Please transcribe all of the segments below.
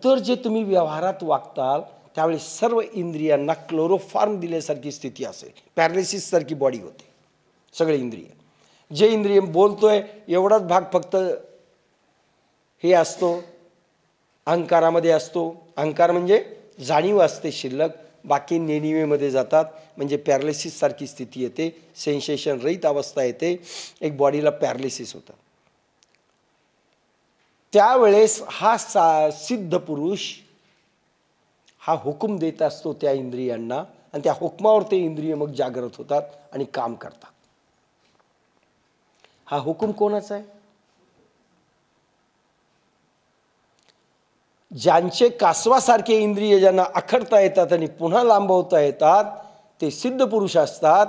नंतर जे तुम्ही व्यवहारात वागताल त्यावेळी सर्व इंद्रियांना क्लोरोफॉर्म दिल्यासारखी स्थिती असेल, पॅरालिसिससारखी बॉडी होते सगळे इंद्रिय. जे इंद्रिय बोलतोय एवढाच भाग फक्त हे असतो, अहंकारामध्ये असतो. अहंकार म्हणजे जाणीव असते शिल्लक, बाकी नेणिवेमध्ये जातात, म्हणजे पॅरालिसिससारखी स्थिती येते, सेन्सेशन रहित अवस्था येते, एक बॉडीला पॅरालिसिस होतं. त्यावेळेस हा सिद्ध पुरुष हा हुकूम देत असतो त्या इंद्रियांना, आणि त्या हुकमावर ते इंद्रिय मग जागृत होतात आणि काम करतात. हा हुकूम कोणाचा आहे? ज्यांचे कासवासारखे इंद्रिय ज्यांना आखडता येतात आणि पुन्हा लांबवता येतात ते सिद्ध पुरुष असतात.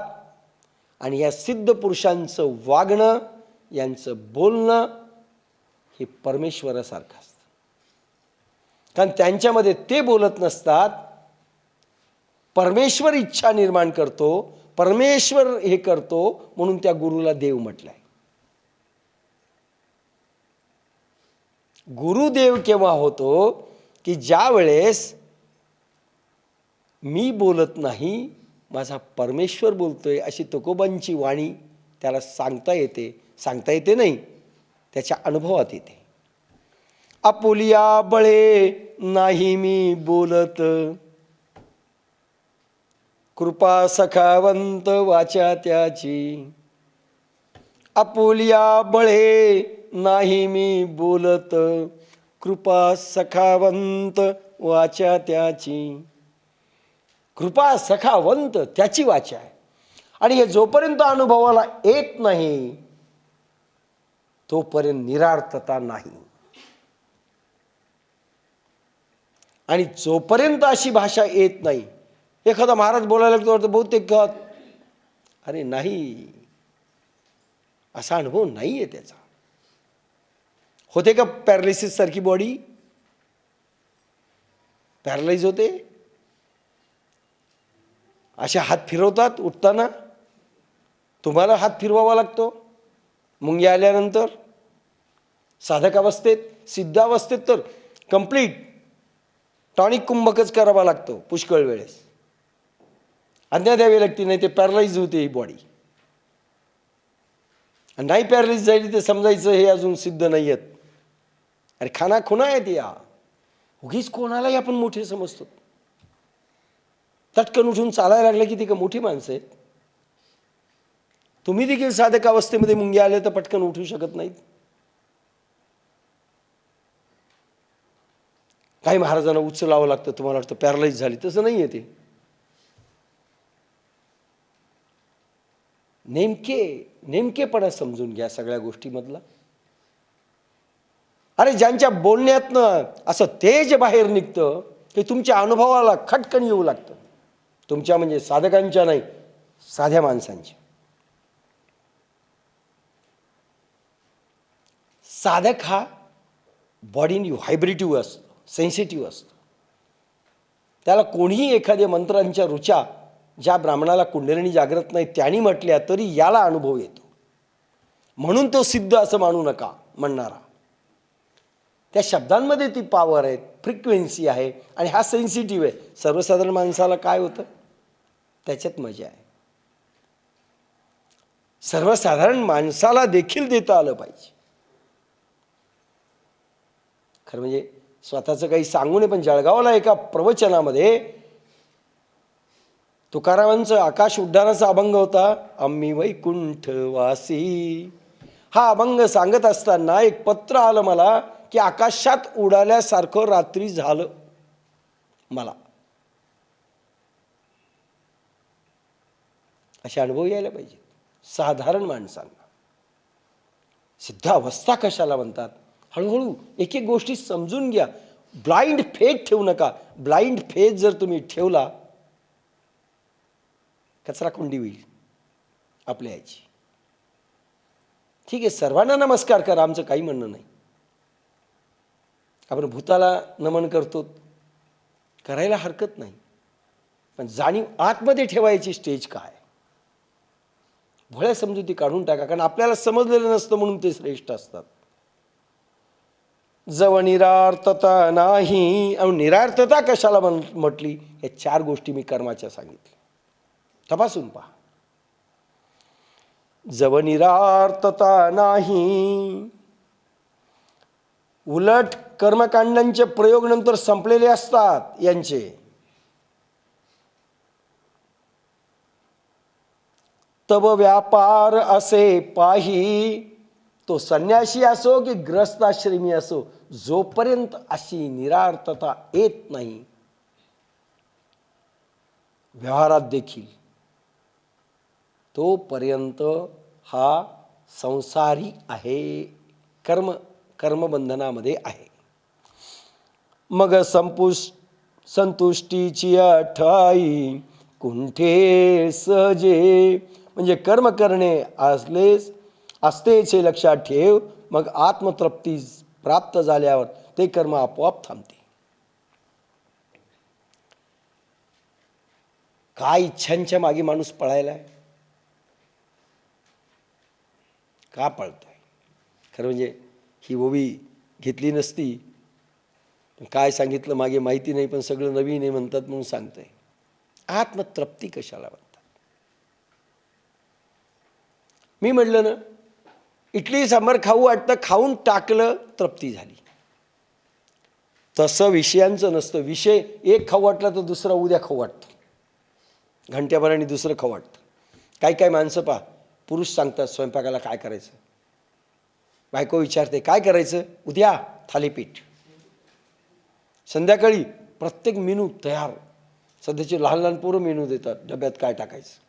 आणि या सिद्ध पुरुषांचं वागणं, यांचं बोलणं हे परमेश्वरासारखं असतं. कारण त्यांच्यामध्ये ते बोलत नसतात, परमेश्वर इच्छा निर्माण करतो, परमेश्वर हे करतो, म्हणून त्या गुरुला देव म्हटलंय. गुरुदेव केव्हा होतो की ज्या वेळेस मी बोलत नाही, माझा परमेश्वर बोलतोय अशी तुकोबांची वाणी त्याला सांगता येते नाही, त्याच्या अनुभवात येते. आपुलिया बळे नाही मी बोलत, कृपा सखावंत वाचा त्याची. आपुलिया बळे नाही मी बोलत, कृपा सखावंत वाचा त्याची. कृपा सखावंत त्याची वाचा आहे. आणि हे जोपर्यंत अनुभवाला येत नाही तोपर्यंत निरार्थता नाही. आणि जोपर्यंत अशी भाषा येत नाही, एखादा महाराज बोलायला लागतो बहुतेक अरे नाही, असा अनुभव नाही आहे त्याचा. होते का पॅरालिसिस सारखी बॉडी? पॅरालाइज होते. असे हात फिरवतात उठताना, तुम्हाला हात फिरवावा लागतो मुंग्या आल्यानंतर. साधक अवस्थेत, सिद्ध अवस्थेत तर कंप्लीट टॉनिक कुंभकच करावा लागतो पुष्कळ वेळेस, आज्ञा द्यावी लागते, नाही ते पॅरालाइज होते ही बॉडी. नाही पॅरालाइज झाली तर समजायचं हे अजून सिद्ध नाही आहेत. अरे खाना खुना आहेत या, उगीच कोणालाही आपण मोठे समजतो. तटकन उठून चालायला लागलं की ती का मोठी माणसं आहेत? तुम्ही देखील साधक अवस्थेमध्ये मुंग्या आले तर पटकन उठू शकत नाहीत. काही महाराजांना उचलावं लागतं, तुम्हाला वाटतं पॅरालाइज झाली, तसं नाही आहे ते. नेमकेपणा समजून घ्या सगळ्या गोष्टीमधला. अरे ज्यांच्या बोलण्यातनं असं तेज बाहेर निघतं की तुमच्या अनुभवाला खटकन येऊ लागतं. तुमच्या म्हणजे साधकांच्या नाही, साध्या माणसांच्या. साधक हा बॉडीनी व्हायब्रेटिव्ह असतो, सेन्सिटिव्ह असतो. त्याला कोणीही एखाद्या मंत्रांच्या ऋचा ज्या ब्राह्मणाला कुंडलिनी जागृत नाही त्यांनी म्हटल्या तरी याला अनुभव येतो. म्हणून तो सिद्ध असं मानू नका म्हणणारा. त्या शब्दांमध्ये ती पॉवर आहे, फ्रिक्वेन्सी आहे, आणि हा सेन्सिटिव्ह आहे. सर्वसाधारण माणसाला काय होतं त्याच्यात मजा आहे. सर्वसाधारण माणसाला देखील देता आलं पाहिजे. खरं म्हणजे स्वतःचं काही सांगू नये, पण जळगावला एका प्रवचनामध्ये तुकारामांचं आकाश उड्डाणाचा अभंग होता, आम्ही वैकुंठवासी. हा अभंग सांगत असताना एक पत्र आलं मला की आकाशात उडाल्यासारखं रात्री झालं मला. असे अनुभव यायला पाहिजे साधारण माणसांना. सिद्ध अवस्था कशाला म्हणतात? हळूहळू एक एक गोष्टी समजून घ्या. ब्लाइंड फेथ ठेवू नका. ब्लाइंड फेथ जर तुम्ही ठेवला कचरा कुंडी होईल आपल्या याची. ठीक आहे, सर्वांना नमस्कार करा, आमचं काही म्हणणं नाही. आपण भूताला नमन करतो, करायला हरकत नाही, पण जाणीव आतमध्ये ठेवायची. स्टेज काय? भोळ्या समजुती काढून टाका, कारण आपल्याला समजलेलं नसतं म्हणून ते श्रेष्ठ असतात. जव निरार्थता नाही. आणि निरार्थता कशाला म्हटली? या 4 गोष्टी मी कर्माच्या सांगितल्या, तपासून पहा. जव निरार्थता नाही, उलट कर्मकांडांचे प्रयोग नंतर संपलेले असतात यांचे. तव व्यापार असे पाही, तो संन्यासी असो की ग्रस्ताश्रमी असो, जोपर्यंत अशी निरार्थता येत नाही व्यवहारात देखील, तोपर्यंत हा संसारी आहे, कर्मबंधनामध्ये आहे. मग संतुष्टीची ठाई कुंठे सहजे, म्हणजे कर्म करणे असतेच हे लक्षात ठेव. मग आत्मतृप्ती प्राप्त झाल्यावर ते कर्म आपोआप थांबते. काय इच्छांच्या मागे माणूस पळायलाय? का पळतोय? खरं म्हणजे ही ओवी घेतली नसती, काय सांगितलं मागे माहिती नाही, पण सगळं नवीन आहे म्हणतात म्हणून सांगतोय. आत्मतृप्ती कशाला म्हणतात? मी म्हटलं ना, इडली सांबार खाऊ वाटतं, खाऊन टाकलं, तृप्ती झाली. तसं विषयांचं नसतं. विषय एक खाऊ वाटला तर दुसरा उद्या खाऊ वाटतो, घंट्याभराने दुसरं खाऊ वाटतं. काही माणसं पहा, पुरुष सांगतात स्वयंपाकाला काय करायचं, बायको विचारते काय करायचं, उद्या थालीपीठ. संध्याकाळी प्रत्येक मेनू तयार. सध्याचे लहान लहान पोरं मेनू देतात, डब्यात काय टाकायचं.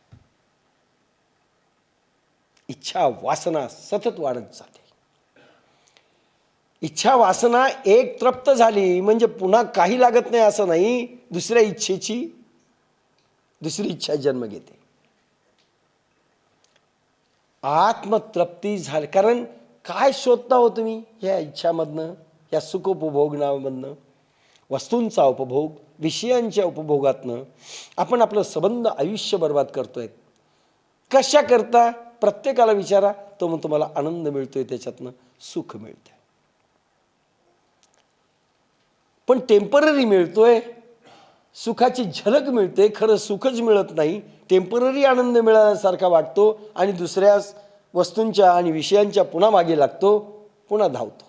इच्छा वासना सतत वाढत जाते. इच्छा वासना एक तृप्त झाली म्हणजे पुन्हा काही लागत नाही असं नाही, दुसऱ्या इच्छेची दुसरी इच्छा जन्म घेते. आत्मतृप्ती झाली, कारण काय शोधता हो तुम्ही या इच्छामधनं, या सुखोपभोगनामधनं, वस्तूंचा उपभोग, विषयांच्या उपभोगातनं आपण आपलं संबंध आयुष्य बर्बाद करतोय. कशा करता? प्रत्येकाला विचारा, तो मग तुम्हाला आनंद मिळतोय, त्याच्यातनं सुख मिळतंय, पण टेम्पररी मिळतोय, सुखाची झलक मिळते, खरं सुखच मिळत नाही. टेम्पररी आनंद मिळाल्यासारखा वाटतो आणि दुसऱ्या वस्तूंच्या आणि विषयांच्या पुन्हा मागे लागतो, पुन्हा धावतो.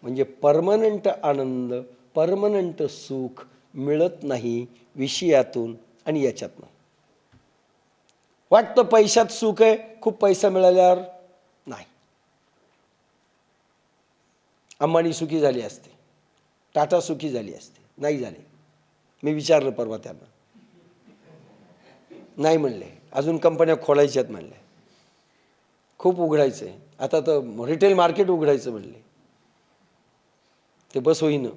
म्हणजे परमनंट आनंद, परमनंट सुख मिळत नाही विषयातून आणि याच्यातनं. वाटतं पैशात सुख आहे, खूप पैसा मिळाल्यावर नाही. अंबानी सुखी झाली असते, टाटा सुखी झाली असते, नाही झाले. मी विचारलं परवा त्यांना, नाही म्हणले. अजून कंपन्या खोलायच्यात म्हणले, खूप उघडायचं आहे, आता तर रिटेल मार्केट उघडायचं म्हणले. ते बस होईन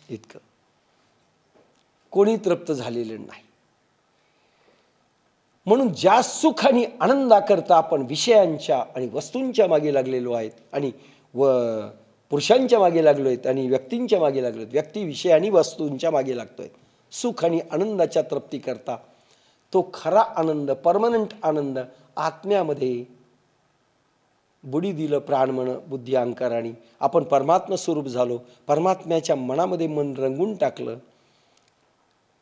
इतकं. कोणी तृप्त झालेलं नाही. म्हणून ज्या सुख आणि आनंदाकरता आपण विषयांच्या आणि वस्तूंच्या मागे लागलेलो आहेत आणि पुरुषांच्या मागे लागलो आहेत आणि व्यक्तींच्या मागे लागलो आहेत, व्यक्ती विषय आणि वस्तूंच्या मागे लागतोय सुख आणि आनंदाच्या तृप्ती करता, तो खरा आनंद, परमनंट आनंद आत्म्यामध्ये बुडी दिलं प्राणमन बुद्धी अहंकाराने. आपण परमात्मा स्वरूप झालो, परमात्म्याच्या मनामध्ये मन रंगून टाकलं,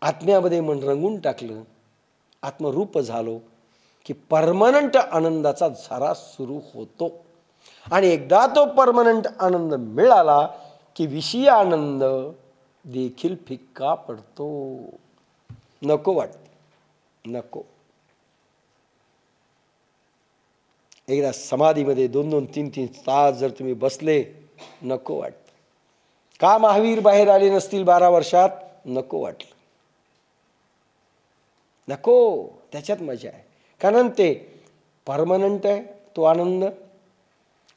आत्म्यामध्ये मन रंगून टाकलं, आत्मरूप झालो की परमनंट आनंदाचा झरा सुरू होतो. आणि एकदा तो परमनंट आनंद मिळाला की विषयी आनंद देखील फिक्का पडतो, नको वाटतं, नको. एकदा समाधीमध्ये 2-2, 3-3 तास जर तुम्ही बसले, नको वाटतं. का महावीर बाहेर आले नसतील 12 वर्षात? नको वाटलं, नको. त्याच्यात मजा आहे, कारण ते परमनंट आहे. तो आनंद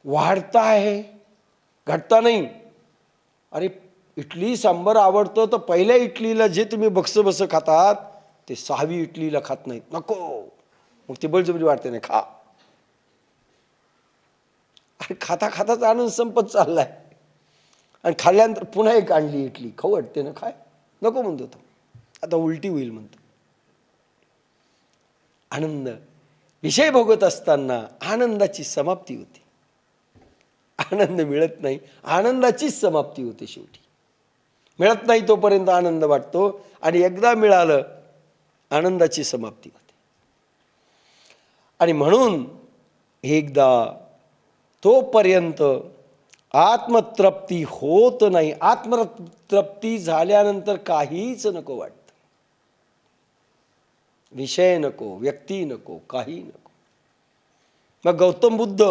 वाढता आहे, घटता नाही. अरे इडली सांबर आवडतं तर पहिल्या इडलीला जे तुम्ही बक्स खातात ते 6वी इडलीला खात नाहीत, नको. मग ते बळजबरी वाटते, नाही खा. अरे खाता खाताच आनंद संपत चाललाय आणि खाल्ल्यानंतर पुन्हा एक आणली इडली, खाऊ वाटते ना, खाय, नको म्हणतो तो, आता उलटी होईल म्हणतो. आनंद विषय भोगत असताना आनंदाची समाप्ती होती. आनंद मिळत नाही, आनंदाचीच समाप्ती होते शेवटी. मिळत नाही तोपर्यंत आनंद वाटतो आणि एकदा मिळालं आनंदाची समाप्ती होते. आणि म्हणून एकदा तोपर्यंत आत्मतृप्ती होत नाही. आत्मतृप्ती झाल्यानंतर काहीच नको वाटतं. विषय नको, व्यक्ती नको, काही नको. मग गौतम बुद्ध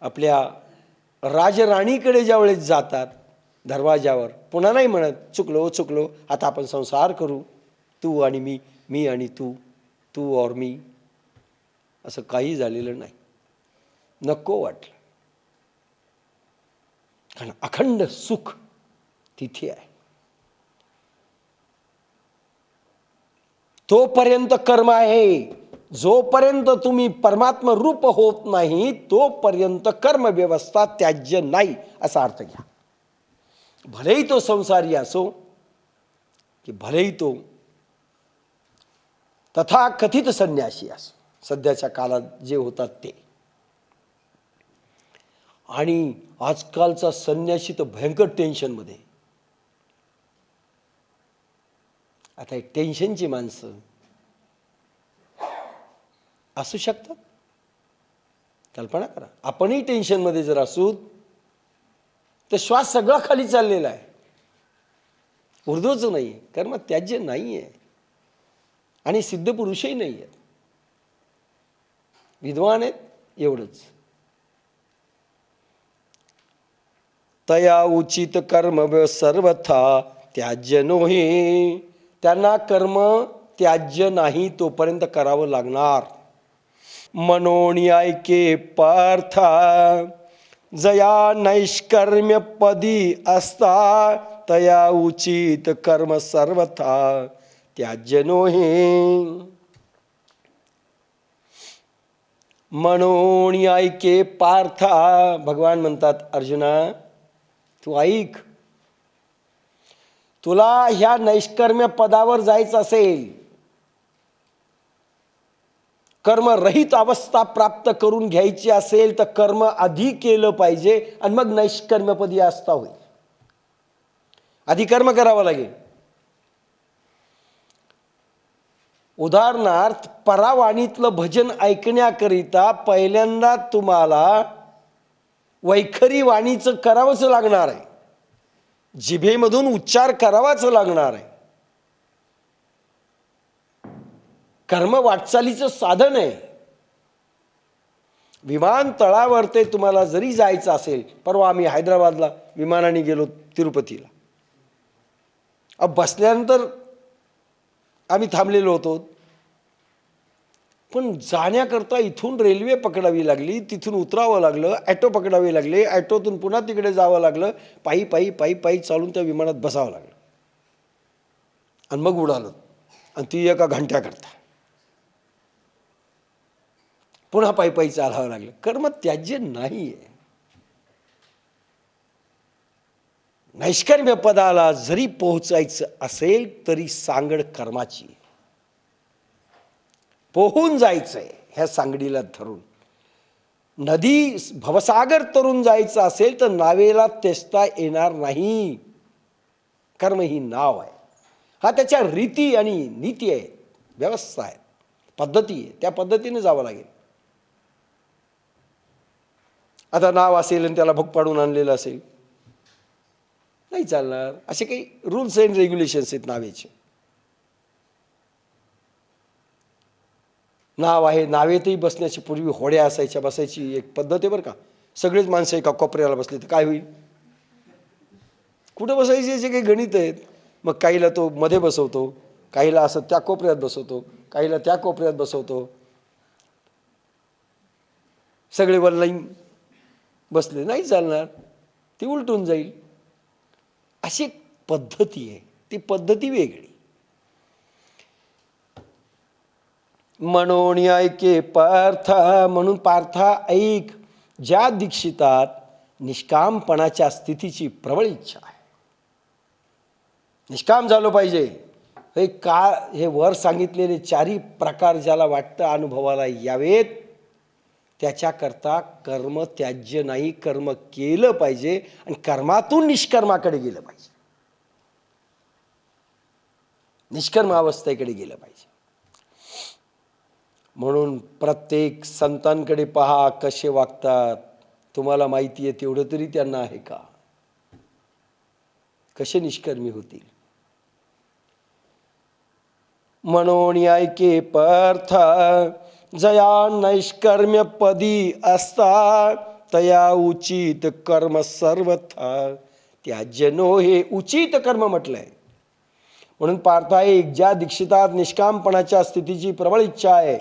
आपल्या राजराणीकडे ज्यावेळेस जातात दरवाजावर, पुन्हा नाही म्हणत चुकलो चुकलो, आता आपण संसार करू, तू आणि मी, मी आणि तू, तू और मी. असं काही झालेलं नाही. नको वाटलं, कारण अखंड सुख तिथे आहे. तोपर्यंत कर्म आहे. जोपर्यंत तुम्ही परमात्म रूप होत नाही तोपर्यंत कर्म व्यवस्था त्याज्य नाही, असा अर्थ घ्या. भलेही तो संसारी असो की भलेही तो तथाकथित संन्यासी असो, सध्याच्या काळात जे होतात ते. आणि आजकालचा संन्यासी तर भयंकर टेन्शनमध्ये. आता एक टेन्शनची माणसं असू शकतात. कल्पना करा, आपणही टेन्शनमध्ये जर असू तर श्वास सगळा खाली चाललेला आहे. उर्दूच नाही आहे, कर्म त्याज्य नाही आहे. आणि सिद्ध पुरुषही नाही आहेत, विद्वान आहेत, एवढंच. तया उचित कर्म सर्वथा त्याज्य नोहे. त्यांना कर्म त्याज्य नाही तोपर्यंत करावं लागणार. मनोनी ऐके पार्था जया नैष्कर्म्य पदी असता तया उचित कर्म सर्वथा त्याज्य नोहे. मनोनी ऐके पार्था, भगवान म्हणतात अर्जुना तू ऐक, तुला ह्या नैष्कर्म्य पदावर जायचं असेल, कर्मरहित अवस्था प्राप्त करून घ्यायची असेल तर कर्म आधी केलं पाहिजे आणि मग नैष्कर्म्यपदी अवस्था होईल. आधी कर्म करावं लागेल. उदाहरणार्थ परावाणीतलं भजन ऐकण्याकरिता पहिल्यांदा तुम्हाला वैखरी वाणीचं करावंच लागणार आहे, जिभेमधून उच्चार करावाच लागणार आहे. कर्म वाटचालीचं साधन आहे. विमानतळावर ते तुम्हाला जरी जायचं असेल, परवा आम्ही हैदराबादला विमानाने गेलो तिरुपतीला. बसल्यानंतर आम्ही थांबलेलो होतो, पण जाण्याकरता इथून रेल्वे पकडावी लागली, तिथून उतरावं लागलं, ॲटो पकडावे लागले, ॲटोतून पुन्हा तिकडे जावं लागलं, पायी पायी पायी पायी चालून त्या विमानात बसावं लागलं आणि मग उडालं. आणि ती एका घंट्याकरता पुन्हा पायी पायी चालावं लागलं. कर्म त्याज्य नाही आहे. नैष्कर्म्य पदाला जरी पोहोचायचं असेल तरी सांगड कर्माची, पोहून जायचंय ह्या सांगडीला धरून. नदी भवसागर तरून जायचं असेल तर नावेला तेसता येणार नाही. कर्म ही नाव आहे. हा त्याच्या रीती आणि नीती आहे, व्यवस्था आहे, पद्धती आहे, त्या पद्धतीने जावं लागेल. आता नाव असेल आणि त्याला भूक पाडून आणलेलं असेल, नाही चालणार. असे काही रूल्स अँड रेग्युलेशन्स आहेत नावेचे. नाव आहे, नावेतही बसण्याची पूर्वी होड्या असायच्या, बसायची एक पद्धत आहे बरं का. सगळेच माणसं एका कोपऱ्याला बसले तर काय होईल? कुठं बसायचे याचे काही गणित आहेत. मग काहीला तो मध्ये बसवतो, काहीला असं त्या कोपऱ्यात बसवतो, काहीला त्या कोपऱ्यात बसवतो. सगळे वन लाईन बसले, नाही चालणार, ती उलटून जाईल. अशी पद्धती आहे, ती पद्धती वेगळी. म्हणून ऐके पार्था, म्हणून पार्था ऐक, ज्या दीक्षितात निष्कामपणाच्या स्थितीची प्रबळ इच्छा आहे, निष्काम झालो पाहिजे. हे वर सांगितलेले चारही प्रकार ज्याला वाटतं अनुभवाला यावेत त्याच्याकरता कर्म त्याज्य नाही, कर्म केलं पाहिजे आणि कर्मातून निष्कर्माकडे गेलं पाहिजे, निष्कर्म अवस्थेकडे गेलं पाहिजे. म्हणून प्रत्येक संतांकडे पहा कसे वागतात. तुम्हाला माहिती आहे तेवढं तरी त्यांना आहे का? कसे निष्कर्मी होतील. म्हणून ऐके पर्थ जया नैष्कर्म्य पदी असता तया उचित कर्म सर्वथा त्याज्य नो, हे उचित कर्म म्हटलंय. म्हणून पार्था, एक ज्या दीक्षितात निष्कामपणाच्या स्थितीची प्रबळ इच्छा आहे,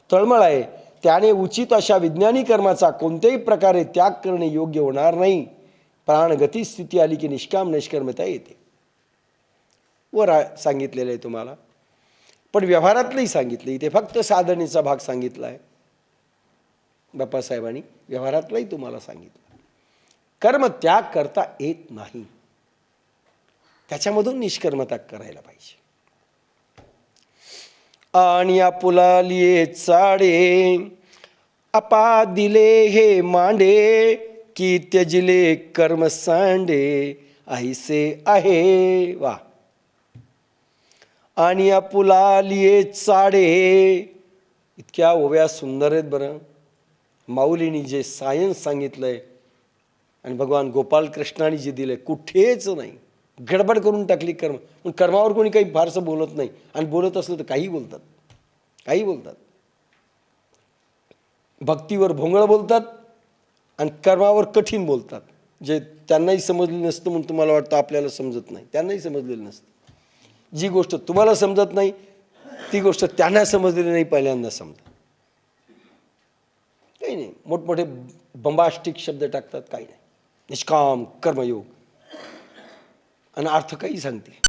तळमळ आहे, त्याने उचित अशा विज्ञानी कर्माचा कोणत्याही प्रकारे त्याग करणे योग्य होणार नाही. प्राणगती स्थिती आली की निष्काम नैष्कर्म्यता येते. वर सांगितलेलं आहे तुम्हाला, पण व्यवहारातलंही सांगितलं. इथे फक्त साधनेचा भाग सांगितला आहे बाप्पासाहेबांनी, व्यवहारातलंही तुम्हाला सांगितलं. कर्म त्याग करता येत नाही, त्याच्यामधून निष्कर्मता करायला पाहिजे. आणि आपुला लिये चाडे अपा दिले हे मांडे की त्यजिले कर्म सांडे ऐसे आहे. वा. आणि आपुला लिये चाडे, इतक्या ओव्या सुंदर आहेत बरं. माऊलींनी जे सायन्स सांगितलंय आणि भगवान गोपाल कृष्णाने जे दिलंय, कुठेच नाही. गडबड करून टाकली कर्म. पण कर्मावर कोणी काही फारसं बोलत नाही, आणि बोलत असलं तर काही बोलतात, काही बोलतात. भक्तीवर भोंगळ बोलतात आणि कर्मावर कठीण बोलतात. जे त्यांनाही समजलेलं नसतं म्हणून तुम्हाला वाटतं आपल्याला समजत नाही. त्यांनाही समजलेलं नसतं. जी गोष्ट तुम्हाला समजत नाही ती गोष्ट त्यांना समजलेली नाही, पहिल्यांदा समजा. काही नाही, मोठमोठे बंबास्टिक शब्द टाकतात, काही नाही. निष्काम कर्मयोग आणि अर्थ काही सांगते.